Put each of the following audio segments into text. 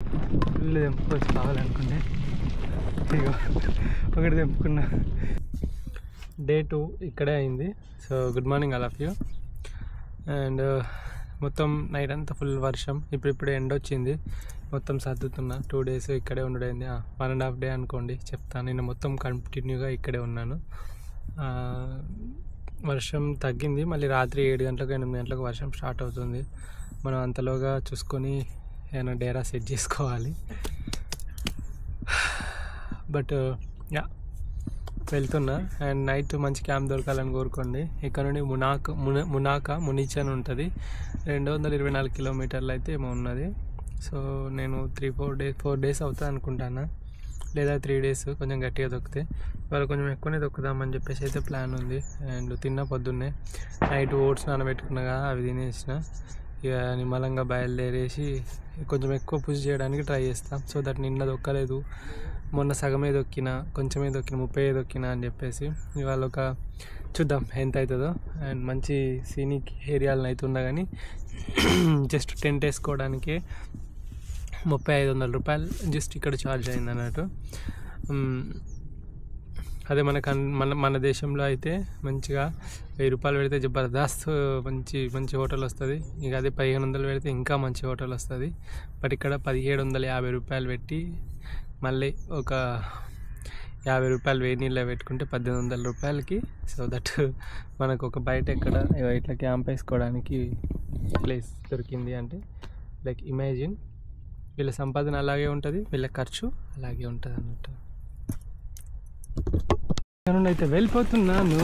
Full తెంపుకోవచ్చు కావాలనుకుంటే. ఇగో ఒకటి తెంపుకున్నా. Day 2 ఇక్కడే అయింది. So good morning all of you. And మొత్తం నైట్ అంతా ఫుల్ వర్షం. ఇప్పుడే ఎండ వచ్చింది. మొత్తం సర్దుతున్నా. 2 days ఇక్కడే ఉండడైంది. 1.5 day అనుకోండి చెప్తాను. నేను మొత్తం కంటిన్యూగా ఇక్కడే ఉన్నాను. వర్షం తగ్గింది. మళ్ళీ రాత్రి 7 గంటలకు 8 గంటలకు వర్షం స్టార్ట్ అవుతుంది. మనం అంతలోగా చూసుకొని ఏమైనా డేరా సెట్ చేసుకోవాలి. బట్ యా వెళ్తున్నా. అండ్ నైట్ మంచి క్యాంప్ దొరకాలని కోరుకోండి. ఇక్కడ నుండి మునీచ్ అని ఉంటుంది. 224 కిలోమీటర్లు అయితే ఏమో ఉన్నది. సో నేను 4 days అవుతుంది అనుకుంటాను, లేదా 3 days కొంచెం గట్టిగా దొక్కితే. ఇవాళ కొంచెం ఎక్కువనే దొక్కుదామని చెప్పేసి అయితే ప్లాన్ ఉంది. అండ్ తిన్న పొద్దున్నే నైట్ ఓట్స్ నానబెట్టుకున్నా కదా, అవి తినేసిన. ఇక నిమ్మలంగా బయలుదేరేసి కొంచెం ఎక్కువ పుష్ చేయడానికి ట్రై చేస్తాం. సో దట్ నిన్న దొక్కలేదు, మొన్న సగమే దొక్కిన, కొంచెమే దొక్కిన, 30 దొక్కిన అని చెప్పేసి. ఇవాళ ఒక చూద్దాం ఎంత అవుతుందో. అండ్ మంచి సీనిక్ ఏరియాలను అయితే ఉన్నా కానీ జస్ట్ టెంట్ వేసుకోవడానికి 3,500 రూపాయలు జస్ట్ ఇక్కడ ఛార్జ్ అయింది అన్నట్టు. అదే మన దేశంలో అయితే మంచిగా 1000 రూపాయలు పెడితే జబర్దస్త్ మంచి హోటల్ వస్తుంది. ఇక అదే 1500 పెడితే ఇంకా మంచి హోటల్ వస్తుంది. బట్ ఇక్కడ 1750 రూపాయలు పెట్టి మళ్ళీ ఒక 50 రూపాయలు వేడి నీళ్ళ పెట్టుకుంటే 1800 రూపాయలకి. సో దట్ మనకు ఒక బయట ఎక్కడ ఇట్లా క్యాంప్ వేసుకోవడానికి ప్లేస్ దొరికింది అంటే, లైక్ ఇమాజిన్ వీళ్ళ సంపాదన అలాగే ఉంటుంది, వీళ్ళ ఖర్చు అలాగే ఉంటుంది అన్నట్టు. ఇక్కడ నుండి అయితే వెళ్ళిపోతున్నాను.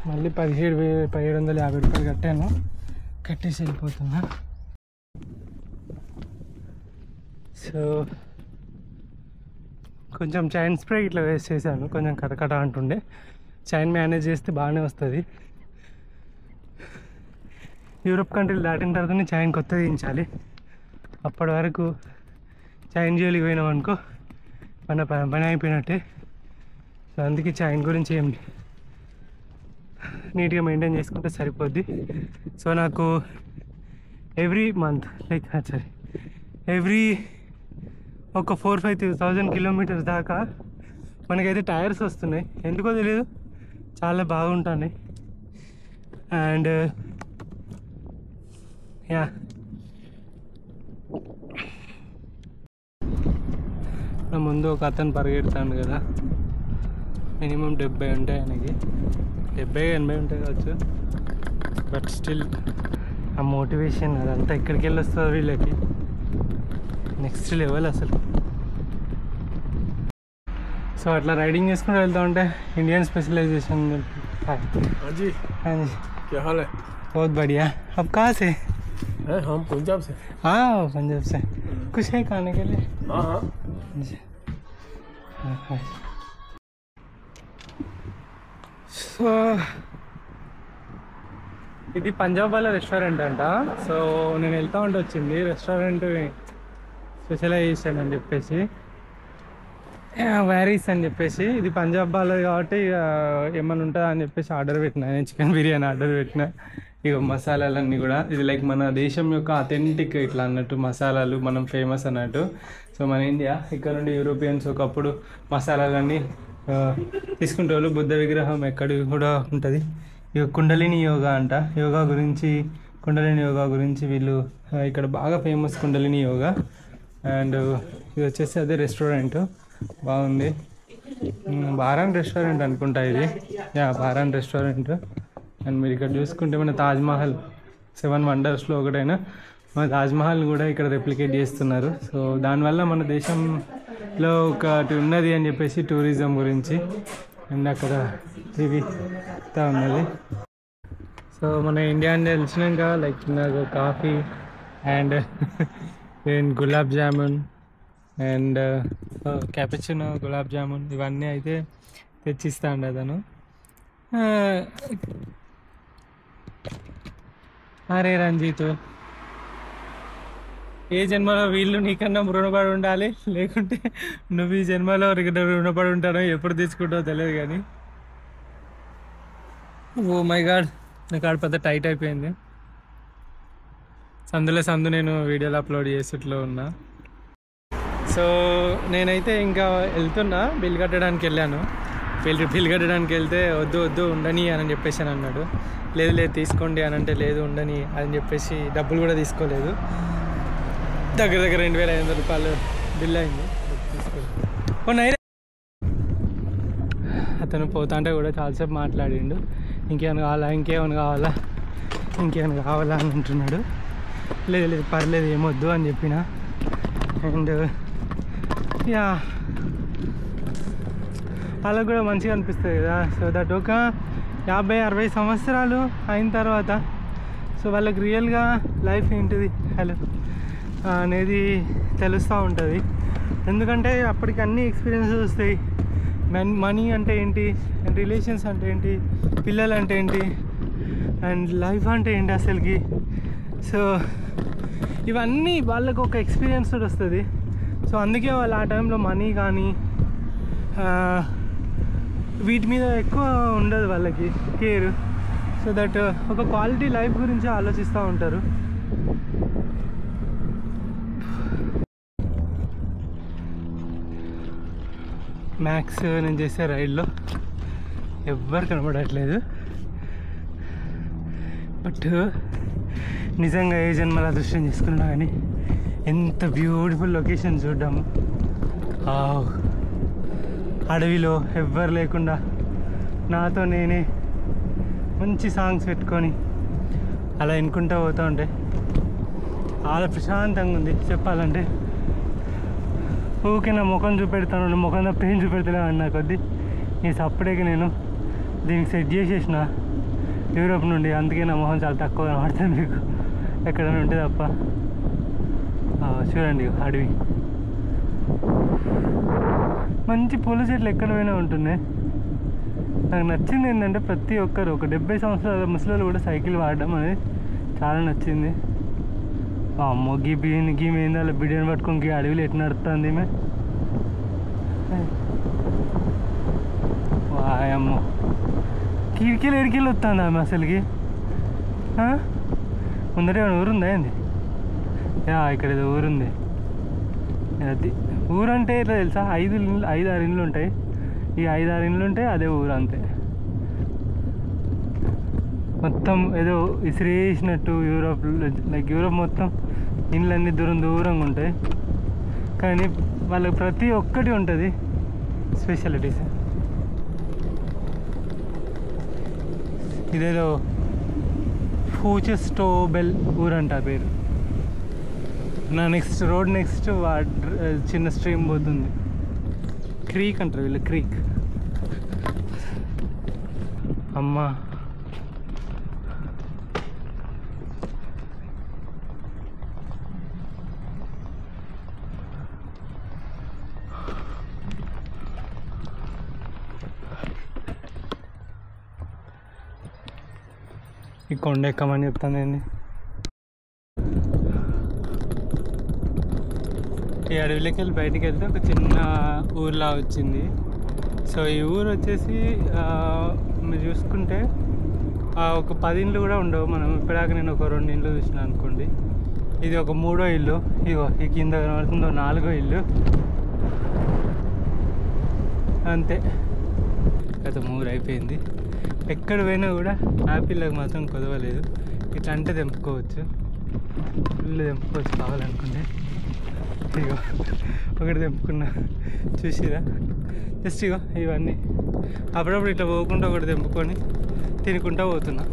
మళ్ళీ 1750 రూపాయలు కట్టాను. కట్టేసి వెళ్ళిపోతున్నా. సో కొంచెం చైన్ స్ప్రే ఇట్లా వేస్ట్ చేశాను. కొంచెం కటకట అంటుండే. చైన్ మేనేజ్ చేస్తే బాగానే వస్తుంది. యూరోప్ కంట్రీలు దాటిన తర్వాతనే చైన్ కొత్తది దించాలి. అప్పటి వరకు చైన్ జోలికి పోయినాం అనుకో మన పని అయిపోయినట్టే. సో అందుకే చైన్ గురించి ఏం నీట్గా మెయింటైన్ చేసుకుంటే సరిపోద్ది. సో నాకు ఎవ్రీ మంత్ ఎవ్రీ ఒక 4-5,000 కిలోమీటర్స్ దాకా మనకైతే టైర్స్ వస్తున్నాయి. ఎందుకో తెలియదు, చాలా బాగుంటున్నాయి. అండ్ యా నా ముందు ఒక అతను పరిగెడతాడు కదా, మినిమం 70 ఉంటాయి ఆయనకి. 70-80 ఉంటాయి కావచ్చు. బట్ స్టిల్ ఆ మోటివేషన్ అదంతా ఎక్కడికి వెళ్ళి వస్తుంది వీళ్ళకి, నెక్స్ట్ లెవెల్ అసలు. సో అట్లా రైడింగ్ చేసుకుంటూ వెళ్తా ఉంటే ఇండియन स्पेशलाइजेशन। हाँ जी हाँ जी, क्या हाल है? बहुत बढ़िया। अब कहाँ से? हम पंजाब से। हाँ पंजाब से। कुछ है खाने के लिए? हाँ हाँ जी हाँ। సో ఇది పంజాబ్ వాళ్ళ రెస్టారెంట్ అంట. సో నేను వెళ్తా ఉంటే వచ్చింది రెస్టారెంట్ స్పెషలైజేషన్ అని చెప్పేసి, వ్యారీస్ అని చెప్పేసి. ఇది పంజాబ్ వాళ్ళది కాబట్టి ఇక ఏమన్నా ఉంటుందా అని చెప్పేసి ఆర్డర్ పెట్టిన. నేను చికెన్ బిర్యానీ ఆర్డర్ పెట్టిన. ఇక మసాలాలన్నీ కూడా ఇది లైక్ మన దేశం యొక్క అథెంటిక్ ఇట్లా అన్నట్టు మసాలాలు మనం ఫేమస్ అన్నట్టు. సో మన ఇండియా ఇక్కడ నుండి యూరోపియన్స్ ఒకప్పుడు మసాలాలన్నీ తీసుకుంటే వాళ్ళు. బుద్ధ విగ్రహం ఎక్కడ కూడా ఉంటుంది. ఇక కుండలిని యోగా అంట, కుండలిని యోగా గురించి వీళ్ళు ఇక్కడ బాగా ఫేమస్ కుండలిని యోగా. అండ్ ఇది వచ్చేసి అదే రెస్టారెంట్ బాగుంది. బారాన్ రెస్టారెంట్ అనుకుంటా ఇది. Yeah boron restaurant. అండ్ మీరు ఇక్కడ చూసుకుంటే మన తాజ్మహల్ 7 వండర్స్లో ఒకటైనా మన తాజ్మహల్ కూడా ఇక్కడ రెప్లికేట్ చేస్తున్నారు. సో దానివల్ల మన దేశంలో ఒకటి ఉన్నది అని చెప్పేసి టూరిజం గురించి. అండ్ అక్కడ ఇది ఉన్నది. సో మన ఇండియా అని తెలిసినాక లైక్ నాకు coffee and gulab jamun and cappuccino, gulab jamun ఇవన్నీ అయితే తెచ్చిస్తా అండి అతను. అరే రంజిత్, ఏ జన్మలో వీళ్ళు నీకన్నా రుణపడి ఉండాలి, లేకుంటే నువ్వు ఈ జన్మలో రుణపడి ఉంటానో ఎప్పుడు తీసుకుంటావో తెలియదు. కానీ ఓ మై గాడ్, నా కాడ పెద్ద టైట్ అయిపోయింది. సందు నేను వీడియోలు అప్లోడ్ చేసేట్లో ఉన్నా. సో నేనైతే ఇంకా వెళ్తున్నా, బిల్ కట్టడానికి వెళ్ళాను. బిల్ కట్టడానికి వెళ్తే వద్దు ఉండని అని చెప్పేసి అని అన్నాడు. లేదు తీసుకోండి అని అంటే లేదు ఉండని అని చెప్పేసి డబ్బులు కూడా తీసుకోలేదు. దగ్గర 2500 రూపాయలు బిల్ అయింది. తీసుకోలేదు. అతను పోతా అంటే కూడా చాలాసేపు మాట్లాడిండు. ఇంకేమైనా కావాలా అని అంటున్నాడు. లేదు పర్లేదు ఏమొద్దు అని చెప్పిన. అండ్ యా వాళ్ళకు కూడా మంచిగా అనిపిస్తుంది కదా. సో దట్ ఒక 50-60 సంవత్సరాలు అయిన తర్వాత సో వాళ్ళకి రియల్గా లైఫ్ ఏంటిది అనేది తెలుస్తూ ఉంటుంది. ఎందుకంటే అప్పటికి అన్ని ఎక్స్పీరియన్సెస్ వస్తాయి. మనీ అంటే ఏంటి, రిలేషన్స్ అంటే ఏంటి, పిల్లలు అంటే ఏంటి, అండ్ లైఫ్ అంటే ఏంటి అసలుకి. సో ఇవన్నీ వాళ్ళకు ఒక ఎక్స్పీరియన్స్ వస్తుంది. సో అందుకే వాళ్ళు ఆ టైంలో మనీ కానీ వీటి మీద ఎక్కువ ఉండదు వాళ్ళకి కేర్. సో దట్ ఒక క్వాలిటీ లైఫ్ గురించి ఆలోచిస్తూ ఉంటారు. మ్యాక్స్ నేను చేసే రైడ్లో ఎవ్వరు కనబడట్లేదు. బట్ నిజంగా ఏ జన్మల అదృష్టం చేసుకున్నా కానీ ఎంత బ్యూటిఫుల్ లొకేషన్ చూడ్డాము. అడవిలో ఎవ్వరు లేకుండా నాతో నేనే మంచి సాంగ్స్ పెట్టుకొని అలా వినుకుంటూ పోతూ ఉంటే చాలా ప్రశాంతంగా ఉంది. చెప్పాలంటే ఊకే నా ముఖం చూపెడతాను, ముఖం తప్ప ఏం చూపెడతలేవు అన్న కొద్దీ ఈ సప్పుడేకి నేను దీనికి సెట్ చేసేసిన యూరోప్ నుండి. అందుకే నా మొహం చాలా తక్కువ కనబడుతుంది మీకు ఎక్కడైనా ఉంటే తప్ప. చూడండి అడవి, మంచి పూల చెట్లు ఎక్కడ పోయినా ఉంటున్నాయి. నాకు నచ్చింది ఏంటంటే ప్రతి ఒక్కరు ఒక 70 సంవత్సరాల ముసలి కూడా సైకిల్ వాడడం అనేది చాలా నచ్చింది. అమ్మో గీమె ఏందో అలా బిడ్డను పట్టుకొని అడవిలో ఎట్లా నడుస్తుంది ఈమె. వాయమ్మో ఎడికెళ్ళి వస్తుంది ఆమె అసలుకి. ముందర ఏమైనా ఊరుందా ఏంది? ఇక్కడ ఏదో ఊరుంది. అది ఊరంటే ఎట్లా తెలుసా, 5-6 ఇండ్లు ఉంటాయి. ఈ 5-6 ఇండ్లు ఉంటాయి, అదే ఊరు అంతే. మొత్తం ఏదో ఇసిరేసినట్టు యూరోప్ మొత్తం ఇండ్లన్నీ దూరంగా ఉంటాయి. కానీ వాళ్ళకి ప్రతి ఒక్కటి ఉంటుంది స్పెషాలిటీస్. ఇదేదో ఫూచెస్టోబెల్ ఊరంట పేరు. నా రోడ్ నెక్స్ట్ చిన్న స్ట్రీమ్ పోతుంది. క్రీక్ అంటారు వీళ్ళు, క్రీక్. అమ్మా ఈ కొండ ఎక్కమని చెప్తాను ఏంది. ఈ అడవిలోకి వెళ్ళి బయటికి వెళ్తే ఒక చిన్న ఊర్లా వచ్చింది. సో ఈ ఊరు వచ్చేసి మీరు చూసుకుంటే ఒక 10 ఇండ్లు కూడా ఉండవు. మనం ఇప్పటిదాకా నేను ఒక 2 ఇండ్లు చూసినా అనుకోండి. ఇది ఒక 3వ ఇల్లు. ఇగో ఈ కింద కనబడుతుందో 4వ ఇల్లు అంతే. గత 3 అయిపోయింది. ఎక్కడ పోయినా కూడా యాపిల్లకు మాత్రం కుదవలేదు. ఇట్లా అంటే తెంపుకోవచ్చు, ఫుల్ తెంపుకోవచ్చు కావాలనుకుంటే. ఇగో ఒకటి తెంపుకున్నా, చూసిరా. జస్ట్ ఇగో ఇవన్నీ అప్పుడప్పుడు ఇట్లా పోకుండా ఒకటి తెంపుకొని తినుకుంటా పోతున్నా.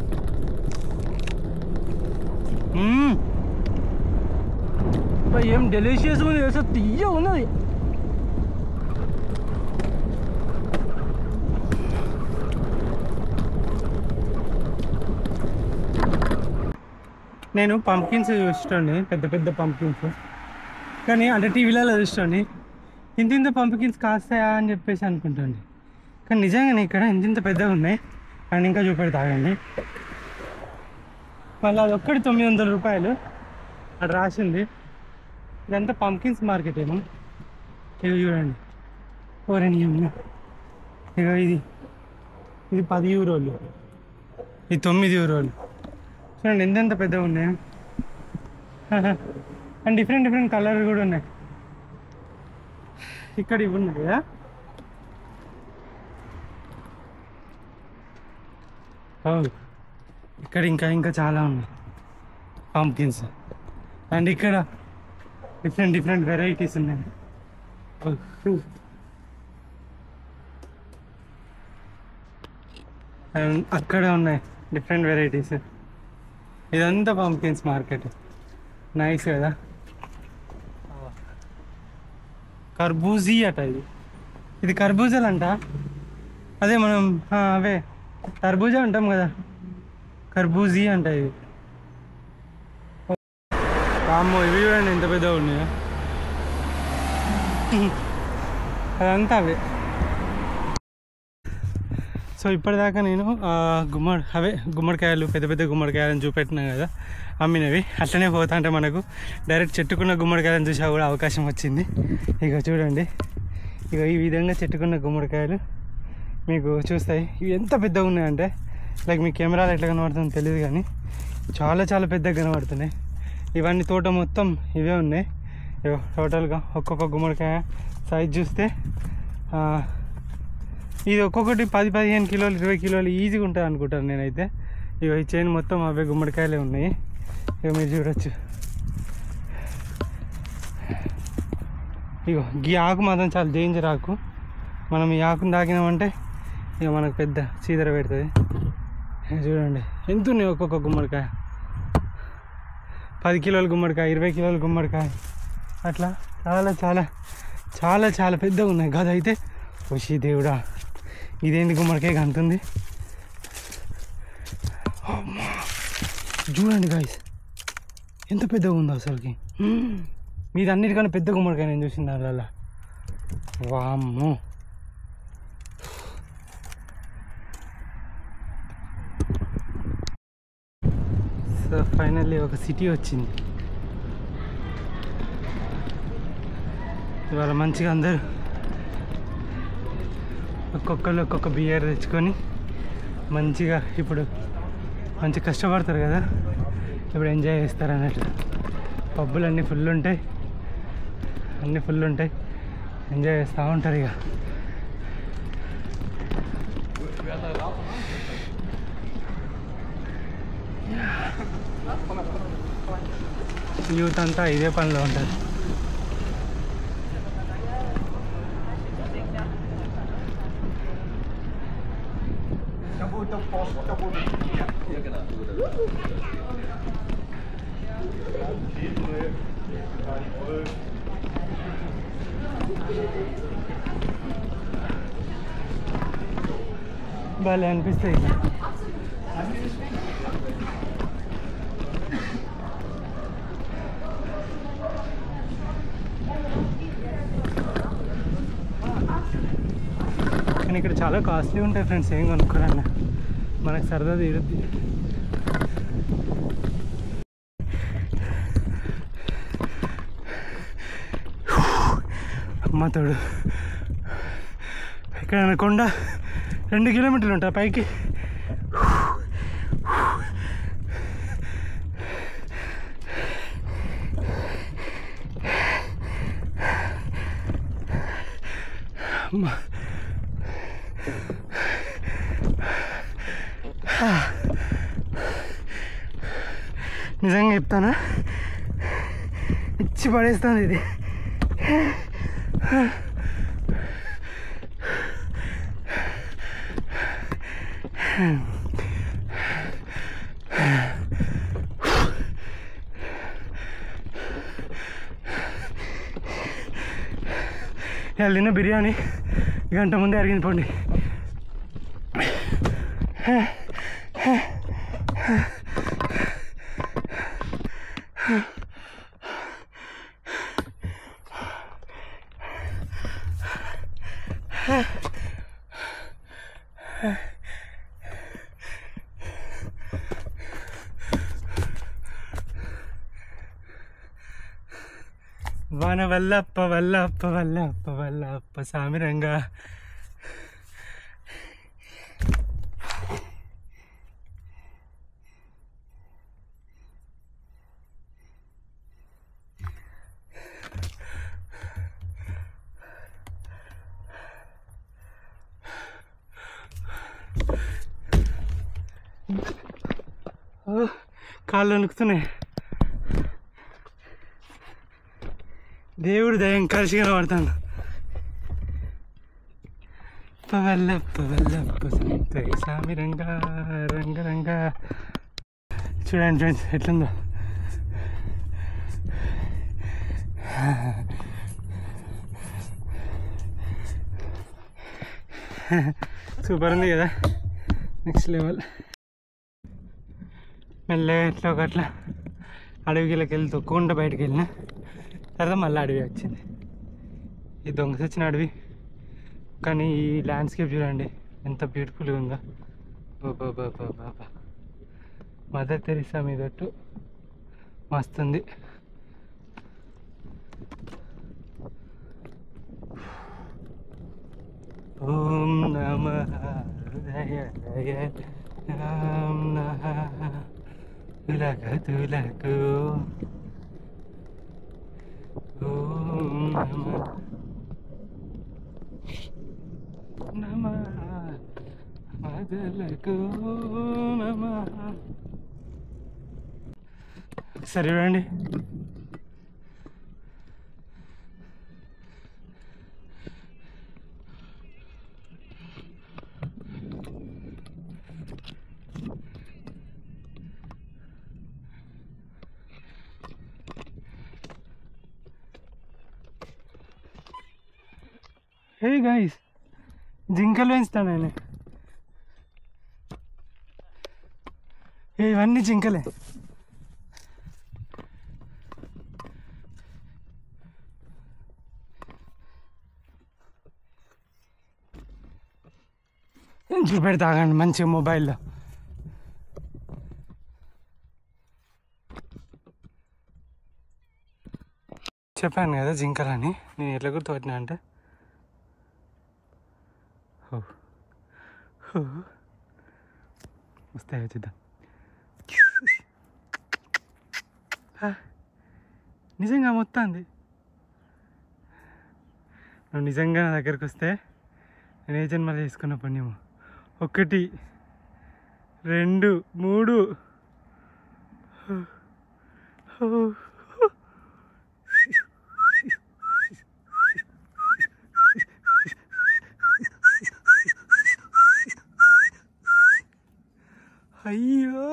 ఏం డెలిషియస్ ఉంది తెలుసా, తీయ ఉన్నది. నేను పంప్కిన్స్ చూస్తాను, పెద్ద పంప్కిన్స్. కానీ అంటే టీవీలలో చూస్తాను ఇంత పంప్కిన్స్ కాస్తాయా అని చెప్పేసి అనుకుంటాండి. కానీ నిజంగానే ఇక్కడ ఇంత పెద్దగా ఉన్నాయి. అండ్ ఇంకా చూపెడతాగండి. మళ్ళీ అది ఒక్కటి 900 రూపాయలు అక్కడ రాసింది. ఇదంతా పంప్కిన్స్ మార్కెట్ ఏమో. ఇవి చూడండి, ఓరెనియమ్మ. ఇక ఇది 10 యూరోలు, ఇది 9 యూరోలు. చూడండి ఎంతెంత పెద్దగా ఉన్నాయి. అండ్ డిఫరెంట్ డిఫరెంట్ కలర్ కూడా ఉన్నాయి. ఇక్కడ ఇవి ఉన్నాయి కదా. ఇక్కడ ఇంకా ఇంకా చాలా ఉన్నాయి పంప్కిన్స్. అండ్ ఇక్కడ డిఫరెంట్ డిఫరెంట్ వెరైటీస్ ఉన్నాయి. అండ్ అక్కడ ఉన్నాయి డిఫరెంట్ వెరైటీస్. ఇదంతా పంప్కిన్స్ మార్కెట్. నైస్ కదా. కర్బూజీ అట ఇది. ఇది కర్బూజాలు అంట. అదే మనం అవే కర్బూజా అంటాం కదా, కర్బూజీ అంట ఇది. అమ్మో ఇవి చూడండి ఎంత పెద్దగా ఉన్నాయో. అదంతా అవే. సో ఇప్పటిదాకా నేను గుమ్మడికాయలు పెద్ద పెద్ద గుమ్మడికాయలను చూపెట్టినా కదా అమ్మినవి. అట్లనే పోతా అంటే మనకు డైరెక్ట్ చెట్టుకున్న గుమ్మడికాయలను చూసా కూడా అవకాశం వచ్చింది. ఇక చూడండి, ఇక ఈ విధంగా చెట్టుకున్న గుమ్మడికాయలు మీకు చూస్తాయి. ఇవి ఎంత పెద్దగా ఉన్నాయంటే లైక్ మీ కెమెరాలో ఎట్లా కనబడుతుందో తెలియదు కానీ చాలా చాలా పెద్దగా కనబడుతున్నాయి. ఇవన్నీ తోట మొత్తం ఇవే ఉన్నాయి. టోటల్గా ఒక్కొక్క గుమ్మడికాయ సైజ్ చూస్తే ఇది ఒక్కొక్కటి 10-15 కిలోలు 20 కిలోలు ఈజీగా ఉంటుంది అనుకుంటాను నేనైతే. ఇక ఈ చైన్ మొత్తం అవే గుమ్మడికాయలే ఉన్నాయి. ఇక మీరు చూడొచ్చు. ఇగో ఈ ఆకు మాత్రం చాలా డేంజర్ ఆకు. మనం ఈ ఆకుని తాకినామంటే ఇక మనకు పెద్ద చీదర పెడుతుంది. చూడండి ఎంత ఉన్నాయి ఒక్కొక్క గుమ్మడికాయ. 10 కిలోల గుమ్మడికాయ, 20 కిలోల గుమ్మడికాయ, అట్లా చాలా చాలా చాలా చాలా పెద్దగా ఉన్నాయి. గద అయితే ఓషి దేవుడా, ఇదేంటి గుమ్మడికాయ అంతుంది. చూడండి గాయ్స్ ఎంత పెద్దగా ఉందో అసలుకి. మీది అన్నిటికన్నా పెద్ద గుమ్మడికాయ నేను చూసింది దానివల్ల. వామ్మో. సో ఫైనల్లీ ఒక సిటీ వచ్చింది. ఇవాళ మంచిగా అందరూ ఒక్కొక్కరు ఒక్కొక్క బియర్ తెచ్చుకొని మంచిగా ఇప్పుడు మంచి కష్టపడతారు కదా, ఇప్పుడు ఎంజాయ్ చేస్తారు అన్నట్లు. పబ్బులు అన్నీ ఫుల్ ఉంటాయి, అన్నీ ఫుల్ ఉంటాయి, ఎంజాయ్ చేస్తూ ఉంటారు. ఇక యూత్ అంతా ఇదే పనిలో ఉంటుంది. భలే అనిపిస్తాయి. కానీ ఇక్కడ చాలా కాస్ట్లీ ఉంటాయి ఫ్రెండ్స్. ఏం కొనుక్కోరన్న మనకు సరదా తీరుద్ది. అమ్మ తోడు. ఇక్కడ కొండ 2 కిలోమీటర్లు ఉంటాయి పైకి. నిజంగా చెప్తానా, ఇచ్చి పడేస్తాను ఇది. వెళ్ళిన బిర్యానీ గంట ముందే అరిగింది పోండి. వాన వల్లప్ప వల్లప్ప వల్లప్ప వల్లప్ప సామిరంగా. కాళ్ళు వణుకుతున్నాయి. దేవుడు దయం కలిసి కనబడతాను. సామి రంగా రంగరంగా. చూడండి ఫ్రెండ్స్ ఎట్లుందో. సూపర్ ఉంది కదా, నెక్స్ట్ లెవెల్. మెల్లగా ఎట్లా ఒకట్లా అడవికి వెళ్ళి తొక్కుకుంటూ బయటకు వెళ్ళిన తర్వాత మళ్ళీ అడవి వచ్చింది. ఈ దొంగ వచ్చిన అడవి, కానీ ఈ ల్యాండ్స్కేప్ చూడండి ఎంత బ్యూటిఫుల్గా ఉందో. బాబా మదర్ తెరిసా మీదట్టు మస్తుంది. ఓం నమః రామ తులకు ఓం నమః మదలకు నమః. సరే చూడండి, హే గైస్, జింకలు పెంచుతాను నేను. ఇవన్నీ జింకలే. చూపెడతా ఆగండి మంచిగా మొబైల్లో. చెప్పాను కదా జింకలని. నేను ఎట్లా గుర్తుపట్టినా అంటే వస్తాయో చూద్దాం. నిజంగా మొత్తంది. నువ్వు నిజంగా నా దగ్గరికి వస్తే నేను ఏ జన్మలు చేసుకున్న పుణ్యము. 1 2 3. అయ్యో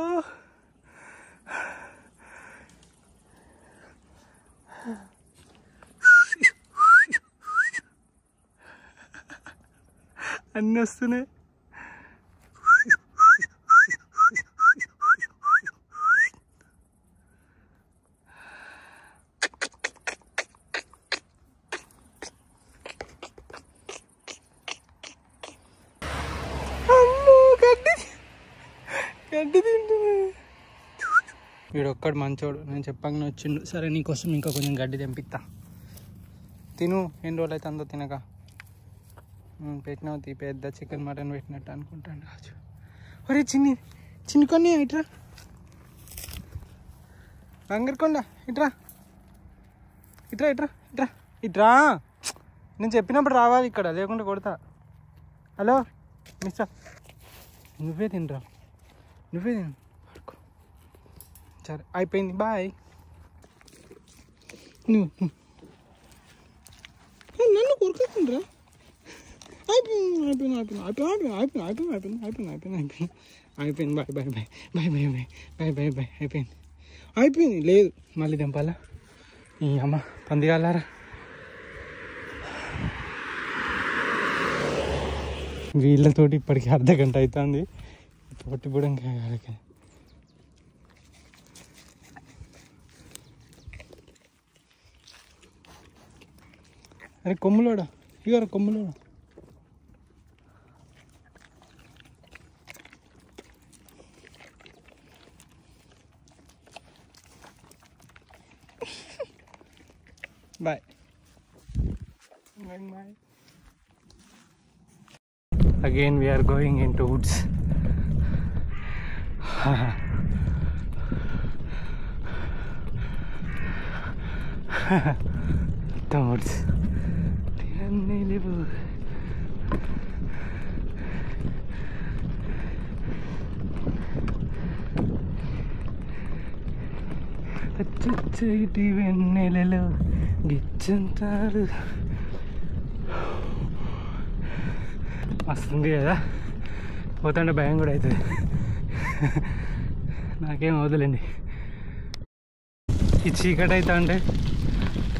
అన్నీ వస్తున్నాయి. గడ్డి తింటుంది. వీడొక్కడు మంచోడు, నేను చెప్పగానే వచ్చిండు. సరే నీకోసం ఇంకా కొంచెం గడ్డి తెంపిస్తా, తిను. ఎన్ని రోజులు అయితే అందో తినక. పెట్టినావు పెద్ద చికెన్ మటన్ పెట్టినట్టు అనుకుంటాను కావచ్చు. ఒరే చిన్ని కొన్ని ఇట్రా, రంగరకొండ ఇట్రా ఇట్రా ఇట్రా ఇట్రా ఇట్రా. నేను చెప్పినప్పుడు రావాలి ఇక్కడ, లేకుంటే కొడతా. హలో మిస్టర్, నువ్వే తినరా, నువ్వే తిను. సరే అయిపోయింది, బాయ్. నన్ను కొరకొస్తుండ్రా. అయిపోయింది bye bye bye bye bye bye bye bye bye. అయిపోయింది లేదు, మళ్ళీ తెంపాలా. ఈ అమ్మ పందిగాలారా. వీళ్ళతోటి ఇప్పటికి అర్ధగంట అవుతుంది. తోటి బుడంగా అరే కొమ్ములోడా, ఇగో కొమ్ములోడా. Bye. Bye. Again we are going into woods. The woods. అచ్చటి వెన్నెలలో గిచ్చంతారు వస్తుంది కదా, పోతుంటే భయం కూడా అవుతుంది. నాకేం వదలండి. ఈ చీకటి అవుతా అంటే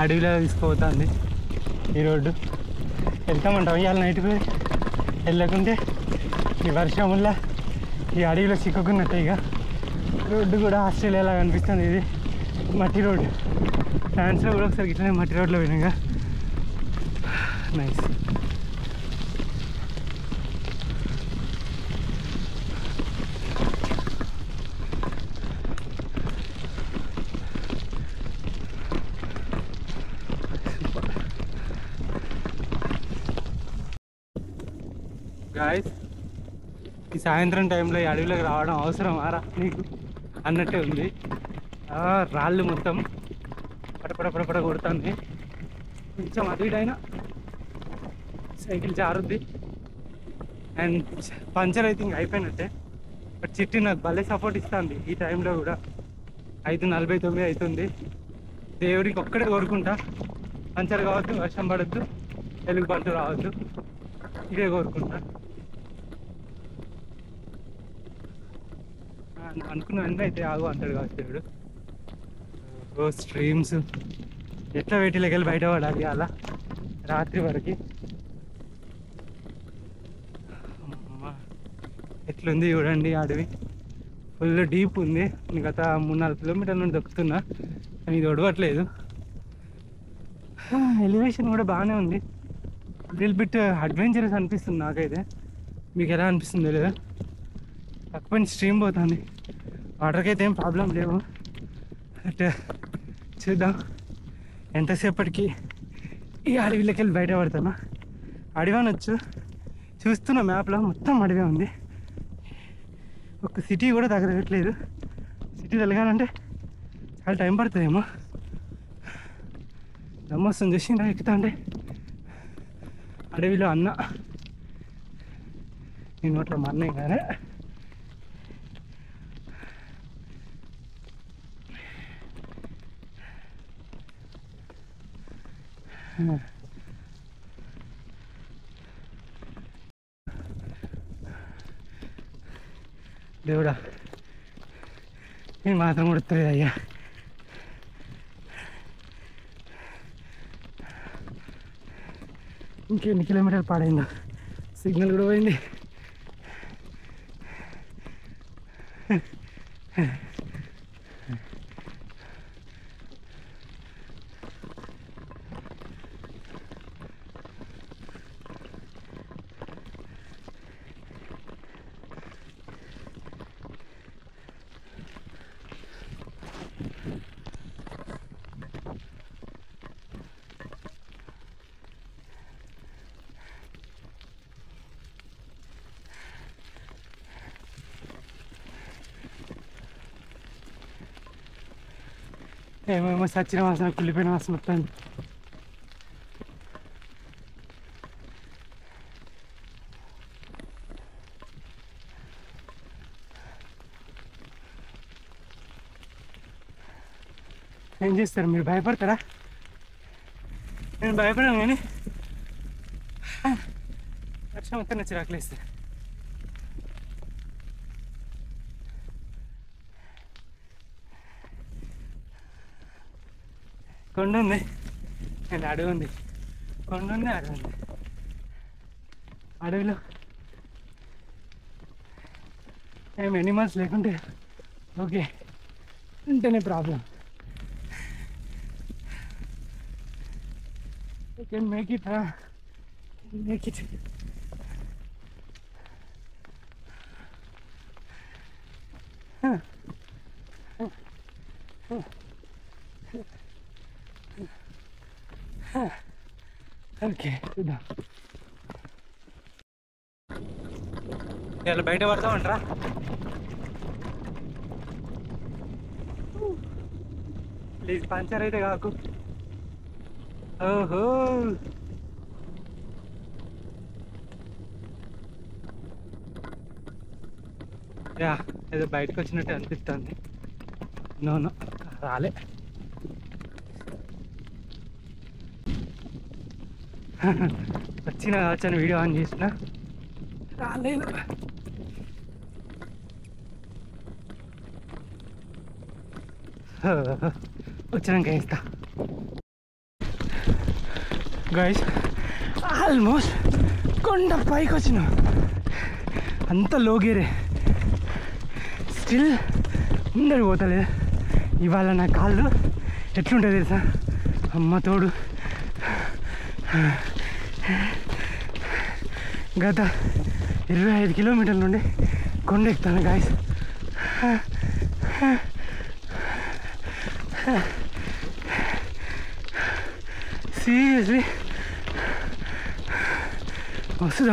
అడవిలో తీసుకుపోతుంది ఈ రోడ్డు. వెళ్తామంటాం ఇవాళ నైట్ పోయి, వెళ్ళకుంటే ఈ వర్షం వల్ల ఈ అడవిలో చిక్కుకున్నట్టే. ఇక రోడ్డు కూడా ఆస్ట్రేలియాలా కనిపిస్తుంది. ఇది మట్టి రోడ్డు. ఫ్రాన్స్లో కూడా ఒకసారి ఇట్లనే మట్టి రోడ్లో పోయినాక నైస్. గాయస్, ఈ సాయంత్రం టైంలో ఈ అడవిలోకి రావడం అవసరమారా నీకు అన్నట్టే ఉంది. రాళ్ళు మొత్తం పడపడ కొడుతుంది. కొంచెం అటు ఇటైనా సైకిల్ జారుద్ది. అండ్ పంచర్ అయితే ఇంక అయిపోయినట్టే. బట్ చిట్టి నాకు భలే సపోర్ట్ ఇస్తుంది ఈ టైంలో కూడా. 5:49 అవుతుంది. దేవుడికి ఒక్కడే కోరుకుంటా, పంచర్ కావద్దు, వర్షం పడద్దు, వెలుగు పంట రావద్దు. ఇదే కోరుకుంటా. అనుకున్న వెంటనే అయితే ఆగు అంటాడు కావచ్చు దేవుడు. ఓ స్ట్రీమ్స్ ఎట్లా వేటిలోకి వెళ్ళి బయట పడాలి అలా రాత్రి వరకు. ఎట్లుంది చూడండి అడవి. ఫుల్ డీప్ ఉంది. గత 3-4 కిలోమీటర్ల నుండి దొక్కుతున్నా కానీ ఇది ఒడవట్లేదు. ఎలివేషన్ కూడా బాగానే ఉంది. లిటిల్ బిట్ అడ్వెంచరస్ అనిపిస్తుంది నాకైతే. మీకు ఎలా అనిపిస్తుందో లేదా? తక్కువ స్ట్రీమ్ పోతుంది. వాటర్కి అయితే ఏం ప్రాబ్లం లేవు. బట్ చూద్దాం ఎంతసేపటికి ఈ అడవిలోకి వెళ్ళి బయట పడతాను. అడవి అనొచ్చు. చూస్తున్న మ్యాప్లో మొత్తం అడవే ఉంది. ఒక సిటీ కూడా తగ్గట్లేదు. సిటీ వెళ్ళగానంటే చాలా టైం పడుతుందేమో. దమ్మొస్తుంది చూసి ఎక్కుతా అంటే అడవిలో అన్న నీ నోట్లో మన్నే కానీ దేవుడా నేను మాత్రం కొడుతుంది అయ్యా. ఇంకెన్ని కిలోమీటర్లు పాడైందో. సిగ్నల్ కూడా పోయింది. ఏమేమో సచ్చిన వాసన, కుళ్ళిపోయిన వాసన వస్తుంది. ఏం చేస్తారు మీరు? భయపడతారా? నేను భయపడాను కానీ వర్షం మొత్తం నచ్చి రాకలేస్తారు. కొండ ఉంది అండ్ అడవి ఉంది. కొండ ఉంది, అడవి ఉంది. అడవిలో ఏం ఎనిమల్స్ లేకుంటే ఓకే, ఉంటేనే problem. I can make it, make it. Okay చూద్దాం. ఇలా బయట పడతామంటారా? ప్లీజ్ పంచర్ అయితే కాకు. ఓహో యా, ఏదో బయటకు వచ్చినట్టు అనిపిస్తుంది. నో రాలే. వచ్చిన వచ్చాను వీడియో ఆన్ చేసిన రాలేదు. వచ్చినాక వేస్తా. గైస్ ఆల్మోస్ట్ కొండ పైకి వచ్చిన, అంత లోగేరే, స్టిల్ ముందరికి పోతలేదు. ఇవాళ నా కాళ్ళు ఎట్లుంటుంది తెలుసా, అమ్మ తోడు. గత 25 కిలోమీటర్ల నుండి కొండ ఎక్కుతాను గాయస్. సీరియస్లీ వస్తుంది.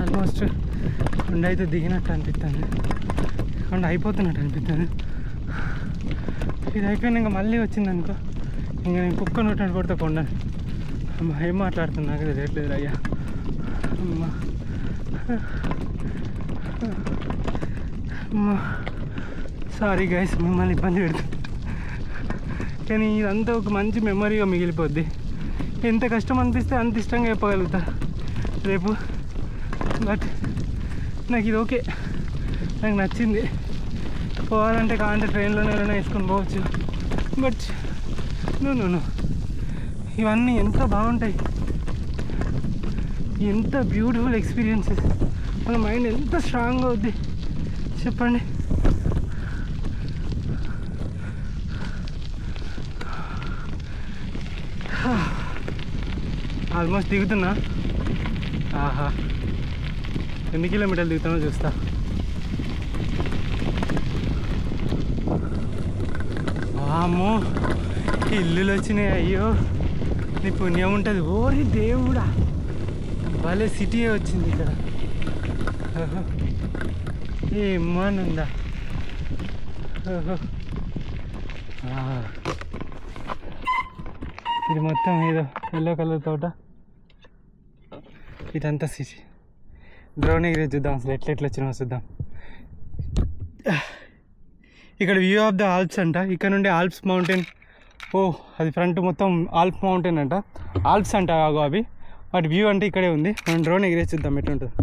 ఆల్మోస్ట్ కొండ అయితే దిగినట్టు అనిపిస్తుంది, కొండ అయిపోతున్నట్టు అనిపిస్తుంది. ఇది అయిపోయినా ఇంకా మళ్ళీ వచ్చింది అనుకో, ఇంకా నేను కుక్క నోటినట్టు కొడితే కొండను. అమ్మ ఏం మాట్లాడుతున్నా నాకు తెలియట్లేదు అయ్యా. అమ్మ అమ్మ సారీ గైస్, మిమ్మల్ని ఇబ్బంది పెడుతుంది, కానీ ఇదంతా ఒక మంచి మెమరీగా మిగిలిపోద్ది. ఎంత కష్టం అనిపిస్తే అంత ఇష్టంగా చెప్పగలుగుతా రేపు. బట్ నాకు ఇది ఓకే, నాకు నచ్చింది. పోవాలంటే కావాలంటే ట్రైన్లోనే ఏమైనా వేసుకొని పోవచ్చు. బట్ నో, ఇవన్నీ ఎంత బాగుంటాయి, ఎంత బ్యూటిఫుల్ ఎక్స్పీరియన్సెస్. మన మైండ్ ఎంత స్ట్రాంగ్గా అవుద్ది చెప్పండి. ఆల్మోస్ట్ దిగుతున్నా. ఆహా, ఎన్ని కిలోమీటర్లు దిగుతానో చూస్తా. అమ్మో ఇల్లులు వచ్చినాయి, అయ్యో నీ పుణ్యం ఉంటుంది. ఓరి దేవుడా, భలే సిటీ వచ్చింది ఇక్కడ. ఏమనుందా, ఇది మొత్తం ఏదో ఎల్లో కలర్ తోట. ఇదంతా సిటీ. డ్రోన్ ఎగిరే చూద్దాం అసలు ఎట్లా వచ్చినా చూద్దాం. ఇక్కడ వ్యూ ఆఫ్ ద ఆల్ప్స్ అంట, ఇక్కడ నుండి ఆల్ప్స్ మౌంటైన్. ఓ అది ఫ్రంట్ మొత్తం ఆల్ప్ మౌంటైన్ అంట, ఆల్ప్స్ అంట అవి. వాటి వ్యూ అంటే ఇక్కడే ఉంది. మనం డ్రోన్ ఎగిరే చూద్దాం ఎట్లుంటుంది.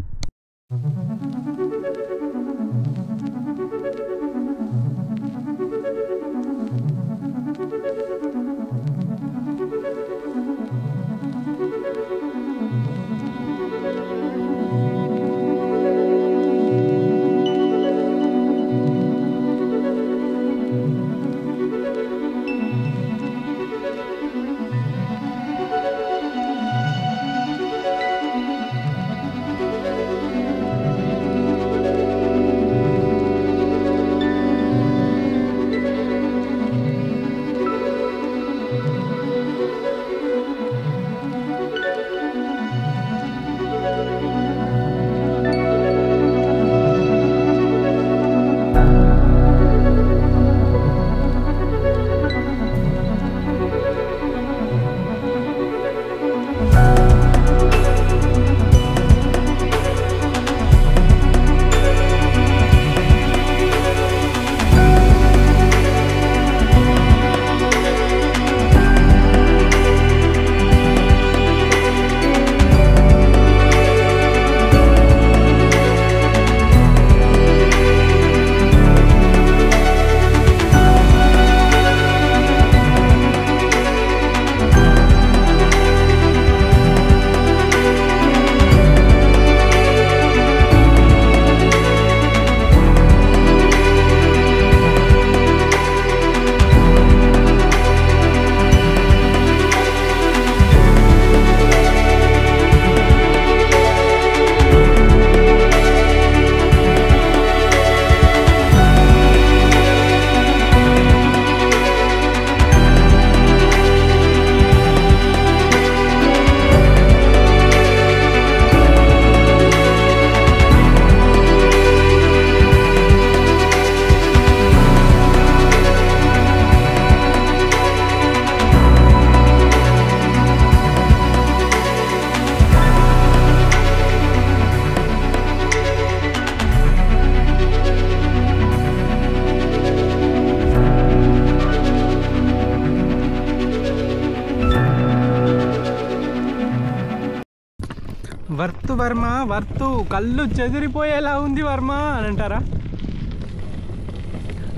వర్మ వర్తు కళ్ళు చెదిరిపోయేలా ఉంది వర్మ అని అంటారా?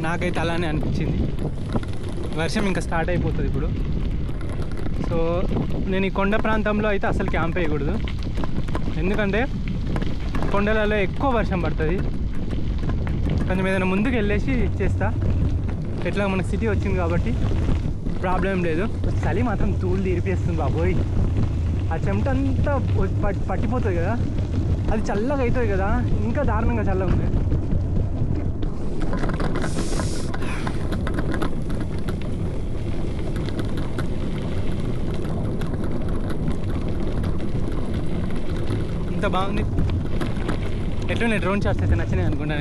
నాకైతే అలానే అనిపించింది. వర్షం ఇంకా స్టార్ట్ అయిపోతుంది ఇప్పుడు. సో నేను ఈ కొండ ప్రాంతంలో అయితే అసలు క్యాంప్ వేయకూడదు, ఎందుకంటే కొండలలో ఎక్కువ వర్షం పడుతుంది. కొంచెం ఏదైనా ముందుకు వెళ్ళేసి చేస్తా. ఎట్లా మనకు సిటీ వచ్చింది కాబట్టి ప్రాబ్లం లేదు. చలి మాత్రం తూలు తీరిపేస్తుంది బాబోయ్. ఆ చెమట అంతా పట్టిపోతుంది కదా, అది చల్లగా అవుతుంది కదా, ఇంకా దారుణంగా చల్లగా ఉంది. ఇంత బాగుంది. ఎట్లున్నాయి డ్రోన్ షాట్స్ అయితే నచ్చినాయి అనుకుంటా.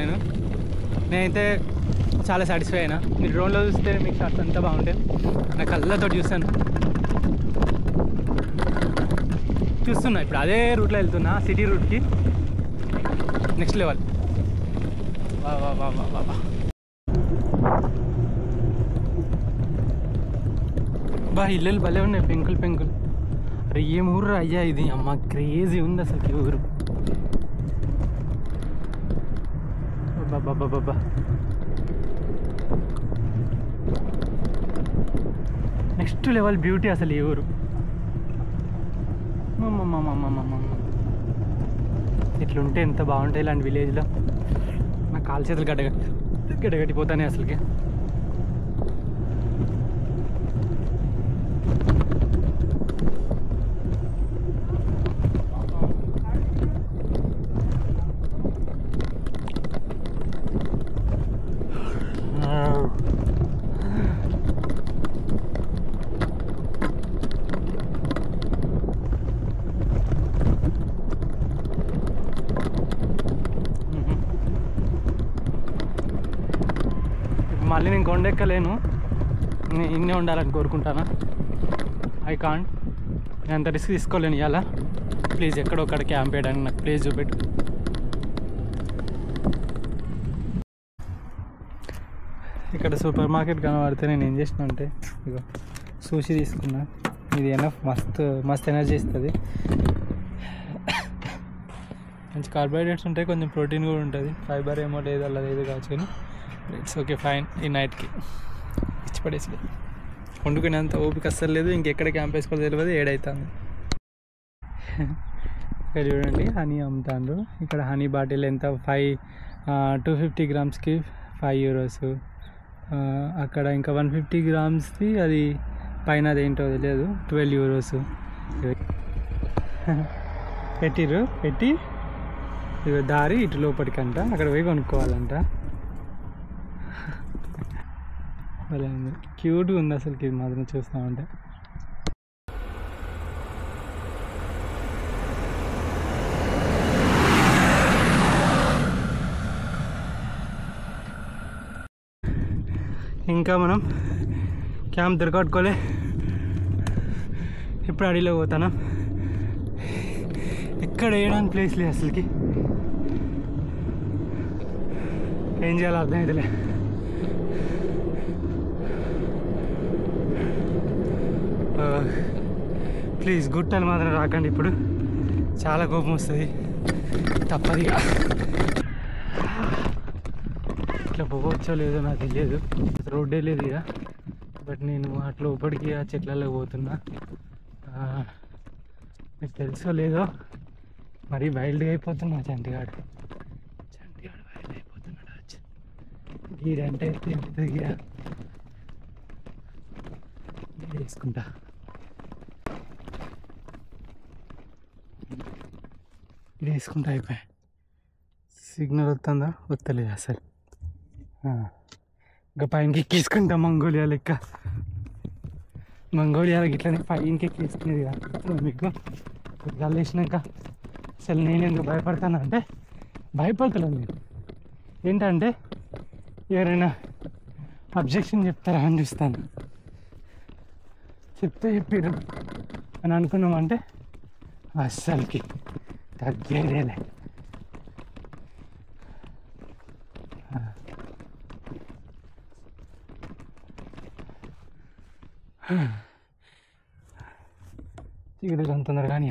నేనైతే చాలా సాటిస్ఫై అయినా. మీరు డ్రోన్లో చూస్తే మీకు షాట్స్ అంతా బాగుంటాయి. నా కళ్ళతో చూస్తాను, చూస్తున్నా. ఇప్పుడు అదే రూట్లో వెళ్తున్నా, సిటీ రూట్కి. Next level. వా వా వా వా వా. బా ఇల్లు భలే ఉన్నాయి, పెంకులు పెంకులు. అరే ఏం ఊరు అయ్యా ఇది, అమ్మ క్రేజీ ఉంది అసలు ఊరు. బాబా నెక్స్ట్ లెవెల్ బ్యూటీ అసలు ఈ ఊరు. ఇట్లుంటే ఎంత బాగుంటాయి ఇలాంటి విలేజ్లో. నా కాలు చేతులు గడ్డగట్టిపోతానే అసలుకి. మళ్ళీ నేను కొండెక్కలేను, నేను ఇన్నే ఉండాలని కోరుకుంటాను. I can't. నేను అంత రిస్క్ తీసుకోలేను ఇవాళ. ప్లీజ్ ఎక్కడో ఒకక్కడ క్యాంప్ వేయడానికి నాకు ప్లేస్ చూపెట్టు. ఇక్కడ సూపర్ మార్కెట్ కనబడితే నేను ఏం చేసిన అంటే ఇగో సూషి తీసుకున్నా. ఇది ఎనఫ్, మస్తు ఎనర్జీ ఇస్తుంది. మంచి కార్బోహైడ్రేట్స్ ఉంటాయి, కొంచెం ప్రోటీన్ కూడా ఉంటుంది. ఫైబర్ ఏమో లేదు, అలా లేదు కావచ్చు, కానీ ఇట్స్ ఓకే ఫైన్. ఈ నైట్కి ఇచ్చి పడేసి వండుకునేంత ఓపిక అస్సలు లేదు. ఇంకెక్కడ క్యాంప్ వేసుకోవాలి తెలియదు, ఏడవుతుంది. ఇక్కడ చూడండి హనీ అమ్ముతాండ్రు. ఇక్కడ హనీ బాటిల్ ఎంత 250 గ్రామ్స్కి 5 euros. అక్కడ ఇంకా 150 గ్రామ్స్ది అది పైన అదేంటో తెలియదు, 12 euros పెట్టి దారి ఇటు లోపలికంట, అక్కడ పోయి కొనుక్కోవాలంట. భలే ఉంది, క్యూట్గా ఉంది అసలుకి. ఇది మాత్రం చూస్తామంటే ఇంకా మనం క్యాంప్ దొరకట్టుకోలే. ఇప్పుడు అడవిలో పోతాను. ఎక్కడ వేయడానికి ప్లేస్ లేదు అసలుకి. ఏం చేయాలో అర్థం అవుతలే. ప్లీజ్ గుట్టలు మాత్రం రాకండి, ఇప్పుడు చాలా కోపం వస్తుంది. తప్పదిగా ఇట్లా పోవచ్చో లేదో నాకు తెలియదు, రోడ్డే లేదు ఇక. బట్ నేను అట్లా లోపలికి ఆ చెట్లలో పోతున్నా. మీకు తెలుసో లేదో, మరీ వైల్డ్గా అయిపోతున్నా. చంటిగాడు వైల్డ్ అయిపోతున్నాడు. గీడంటే తింటుంది గీడ వేసుకుంటా. ఇది వేసుకుంటా అయిపోయా. సిగ్నల్ వస్తుందా? వస్తలేదు అసలు. ఇంకా పైనకి ఎక్కేసుకుంటా మంగోలియా లెక్క. మంగోలియాలకి ఇట్లనే పైనకి ఎక్కేసుకునేది కాదు మీకు. గాలి వేసినాక అసలు నేను ఎందుకు భయపడతానంటే, భయపడతలేదు నేను. ఏంటంటే ఎవరైనా అబ్జెక్షన్ చెప్తారా అని చూస్తాను. చెప్పారు అని అనుకున్నామంటే అస్సలకి తగ్గేదేలే. చీకటి తొందరగా కానీ